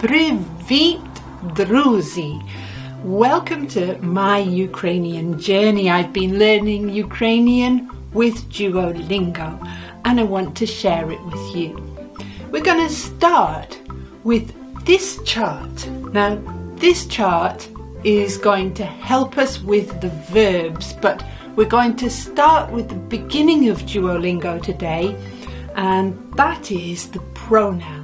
Привіт, друзі! Welcome to my Ukrainian journey. I've been learning Ukrainian with Duolingo and I want to share it with you. We're going to start with this chart. Now, this chart is going to help us with the verbs, but we're going to start with the beginning of Duolingo today, and that is the pronouns.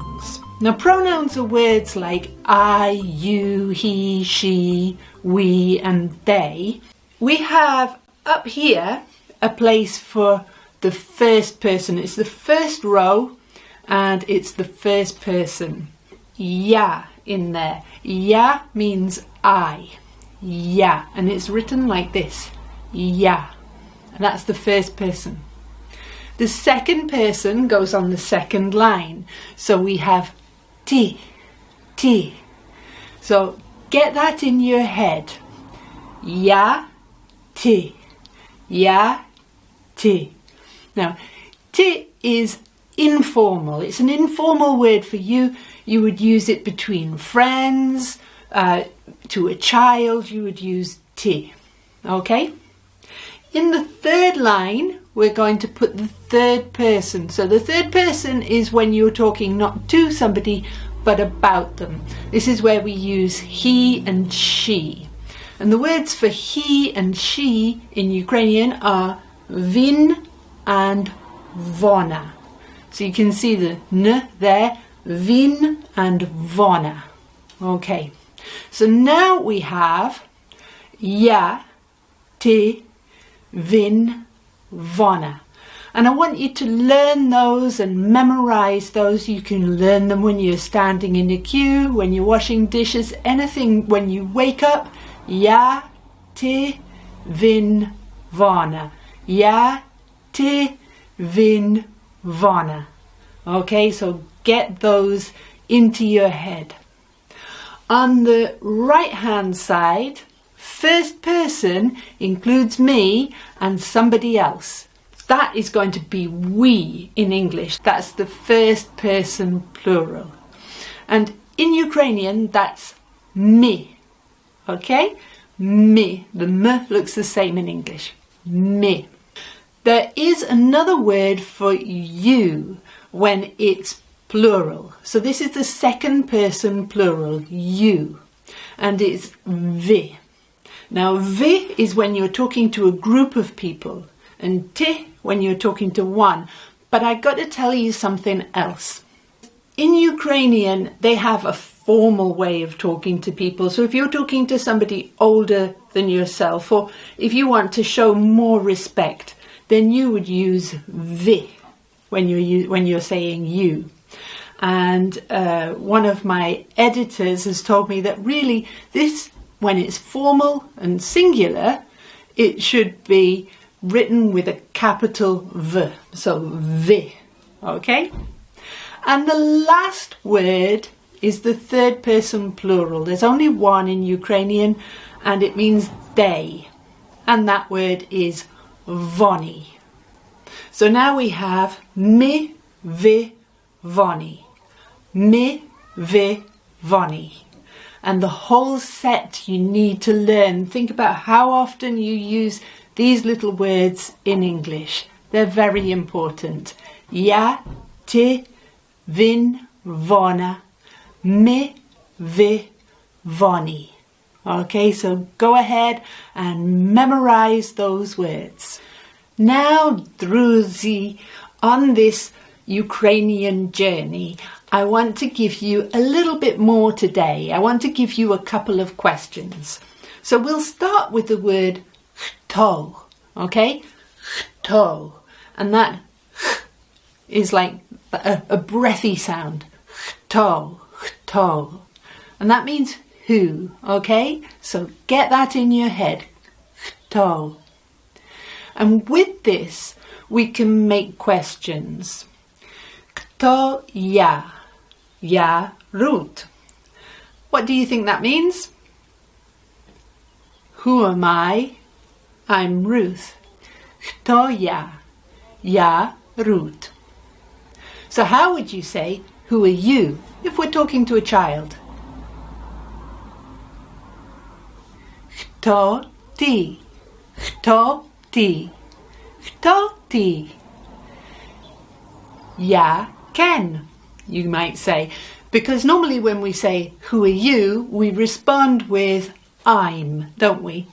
Now, pronouns are words like I, you, he, she, we, and they. We have up here a place for the first person. It's the first row and it's the first person. Ya in there. Ya means I. Ya. And it's written like this. Ya. And that's the first person. The second person goes on the second line. So we have ti, ti. So get that in your head. Ya, ti. Ya, ti. Now, ti is informal. It's an informal word for you. You would use it between friends. To a child, you would use ti. Okay? In the third line, we're going to put the third person. So the third person is when you're talking not to somebody, but about them. This is where we use he and she. And the words for he and she in Ukrainian are vin and vona. So you can see the n there, vin and vona. Okay. So now we have ya, ti, vin, vona. And I want you to learn those and memorize those. You can learn them when you're standing in a queue, when you're washing dishes, anything when you wake up. Ya, ti, vin, vona. Ya, ti, vin, vona. Okay, so get those into your head. On the right hand side, first person includes me and somebody else. That is going to be we in English. That's the first person plural. And in Ukrainian, that's me. Okay? Me. The m looks the same in English. Me. There is another word for you when it's plural. So this is the second person plural, you. And it's vi. Now, vi is when you're talking to a group of people, and ti when you're talking to one. But I got to tell you something else. In Ukrainian, they have a formal way of talking to people. So if you're talking to somebody older than yourself, or if you want to show more respect, then you would use vi when you're saying you. And one of my editors has told me that really this, when it's formal and singular, it should be written with a capital V. So vi. Okay? And the last word is the third person plural. There's only one in Ukrainian and it means they. And that word is voni. So now we have mi, vi, voni. Mi, vi, voni. And the whole set you need to learn. Think about how often you use these little words in English. They're very important. Ya, ti, vin, vona. Mi, vi, voni. Okay, so go ahead and memorize those words. Now, druzy, on this Ukrainian journey, I want to give you a little bit more today. I want to give you a couple of questions. So we'll start with the word to, okay? To. And that is like a breathy sound. To, to. And that means who, okay? So get that in your head. To. And with this, we can make questions. Kto ja? Ja, Ruth. What do you think that means? Who am I? I'm Ruth. Kto ja? Ja, Ruth. So how would you say, who are you, if we're talking to a child? Kto ty? Kto ty? Kto ty? Ja Ken, you might say. Because normally when we say, who are you, we respond with I'm, don't we?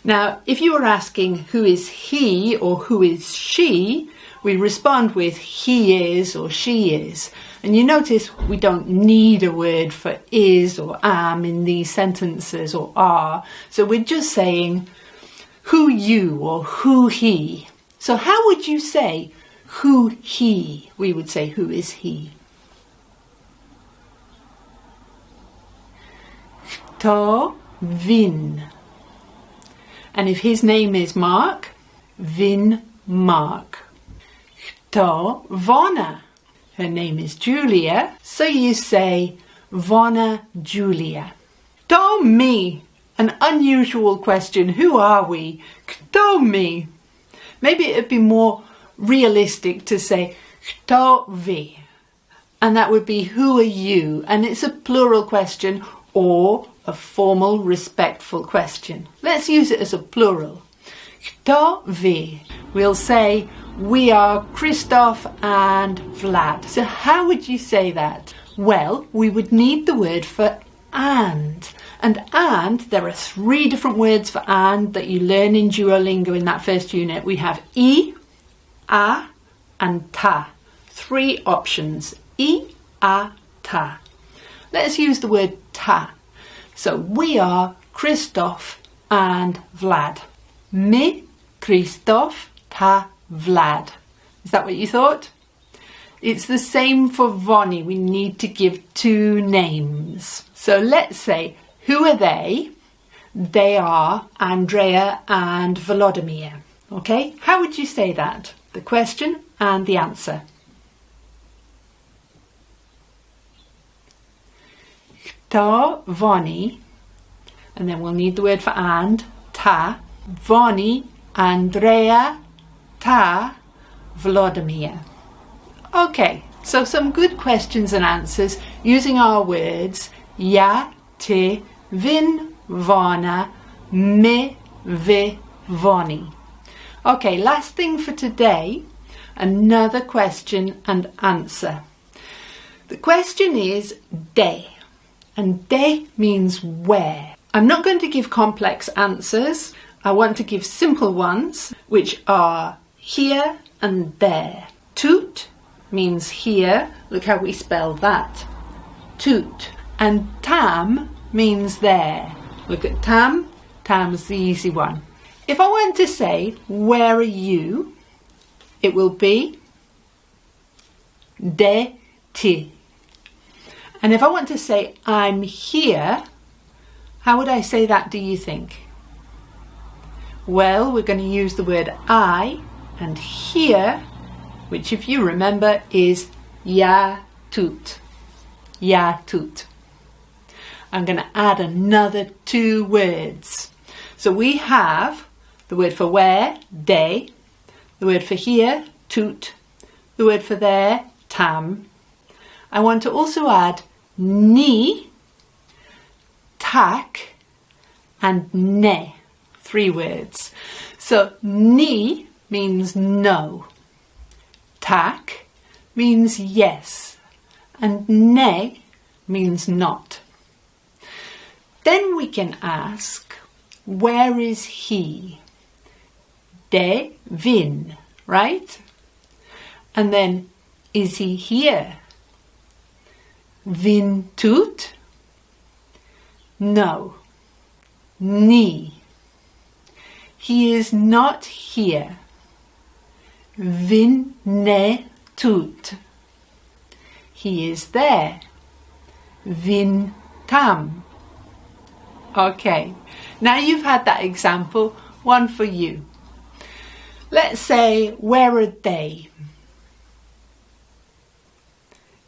Now, if you were asking who is he or who is she, we respond with he is or she is. And you notice we don't need a word for is or am in these sentences or are. So we're just saying who you or who he. So how would you say who he? We would say who is he? Kto він? And if his name is Mark, він Mark. Kto вона? Her name is Julia, so you say вона Julia. Kto my? An unusual question. Who are we? Kto my? Maybe it'd be more realistic to say kto wy, and that would be who are you, and it's a plural question or a formal, respectful question. Let's use it as a plural. Kto wy? We'll say we are Christoph and Vlad. So how would you say that? Well, we would need the word for and. And there are 3 different words for and that you learn in Duolingo in that first unit. We have I, a, and ta. 3 options. I, a, ta. Let's use the word ta. So we are Christoph and Vlad. My, Christoph, ta, Vlad. Is that what you thought? It's the same for Voni. We need to give 2 names. So let's say, who are they? They are Andrea and Volodymyr. Okay? How would you say that? The question and the answer. Kto Voni, and then we'll need the word for and, ta, Voni, Andrea, ta, Volodymyr. Okay, so some good questions and answers using our words ja, ty, vin, vona, my, vy, voni. Okay, last thing for today, another question and answer. The question is de, and de means where. I'm not going to give complex answers. I want to give simple ones, which are here and there. Toot means here. Look how we spell that. Toot. And tam means there. Look at tam. Tam's the easy one. If I want to say, where are you? It will be de ti. And if I want to say, I'm here, how would I say that, do you think? Well, we're going to use the word I, and here, which if you remember is ja tut. Ja tut. I'm going to add another 2 words. So we have the word for where, de, the word for here, toot, the word for there, tam. I want to also add ni, tak, and ne, 3 words. So ni means no, tak means yes, and ne means not. Then we can ask, where is he? De vin, right? And then, is he here? Vin tut? No. Ni. He is not here. Vin ne tut. He is there. Vin tam. Okay, now you've had that example, one for you. Let's say, where are they?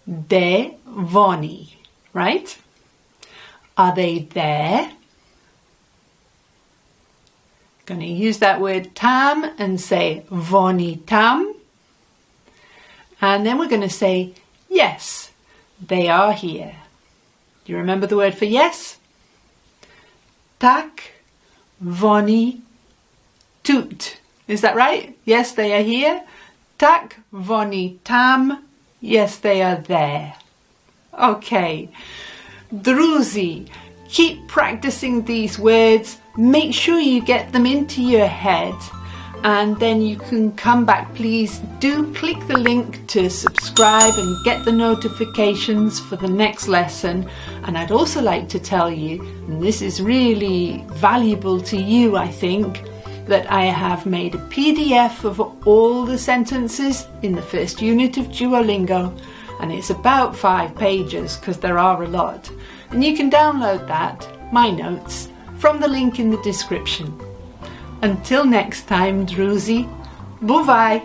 De voni, right? Are they there? Going to use that word tam and say voni tam. And then we're going to say, yes, they are here. Do you remember the word for yes? Tak, вони тут. Is that right? Yes, they are here. Так вони там. Yes, they are there. Okay. Друзі, keep practicing these words. Make sure you get them into your head. And then you can come back. Please do click the link to subscribe and get the notifications for the next lesson. And I'd also like to tell you, and this is really valuable to you, I think, that I have made a PDF of all the sentences in the first unit of Duolingo, and it's about 5 pages because there are a lot. And you can download that, my notes, from the link in the description. Until next time, друзі, бувай!